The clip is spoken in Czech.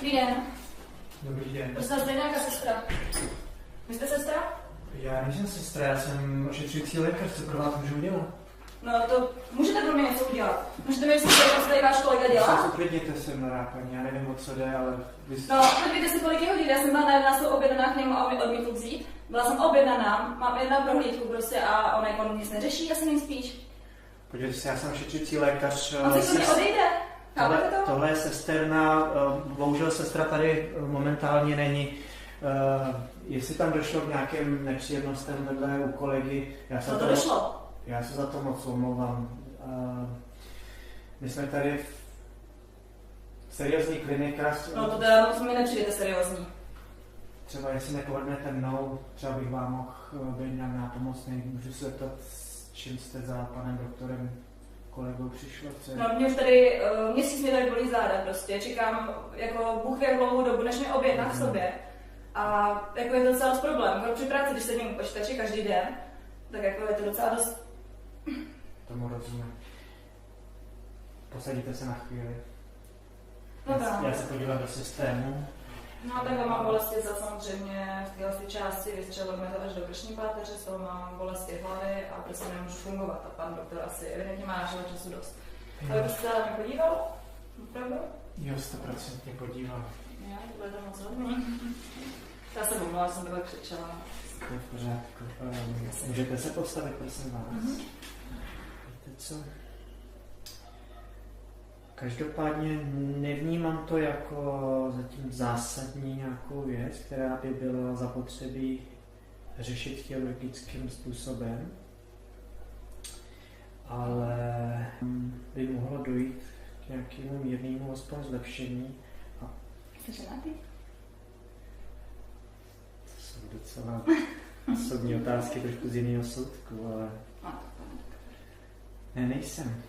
Dobrý den. Dobrý den. Prosím vás, tady nějaká sestra. Vy jste sestra? Já nejsem sestra, já jsem ošetřující lékař, co pro vás můžu udělat? No to můžete pro mě něco udělat. Můžete mi vysvětlit, co tady váš kolega dělá? Uklidněte se, mladá paní, já nevím, o co jde, ale vy jste... No, podívejte si, kolik je hodin. Já jsem byla na 11 objednaná k němu a on mi odmítl vzít. Byla jsem objednaná, mám jedna prohlídku prostě a on jako nic neřeší, asi nejspíš. Podívejte se, já jsem ošetřující lékař. On si mě odejde. Chápete to? Tohle je sesterna, bohužel sestra tady momentálně není. Jestli tam došlo k nějakým nepříjemnostem vedle u kolegy, Co to došlo? Já se za to moc omlouvám. My jsme tady seriózní klinika. No to teda moc mi nepřijdete seriózní. Třeba jestli nepovednete mnou, třeba bych vám mohl být nějak nápomocný. Můžu se zeptat, s čím jste za panem doktorem kolegou přišlo? No mě už tady měsíc mě tady bolí záda prostě. Čekám jako Bůh ví jak dlouhou dobu, než mě objedná k sobě. A jako je to docela dost problém. Jako při práci, když sedím u počítače každý den, tak jako je to docela dost... Tomu rozumím. Posadíte se na chvíli. No já se podívám do systému. No tak mám bolesti za samozřejmě v téhle části, vystřelil mi to až do krční páteře, z toho mám bolesti hlavy a prostě nemůžu fungovat. A pan doktor asi evidentně má našeho času dost. Ale byste se na mě podíval? Opravdu? Jo, 100% podíval. Já, to je to moc hodně. Já se omlouvám, jsem takhle křičela. To je v pořádku. Můžete se postavit, prosím vás. Víte co? Každopádně nevnímám to jako zatím zásadní nějakou věc, která by byla zapotřebí řešit chirurgickým způsobem, ale by mohlo dojít k nějakému mírnému aspoň zlepšení. Jste ženatý? To jsou docela osobní otázky, trošku z jiného soudku, ale... Ne, nejsem.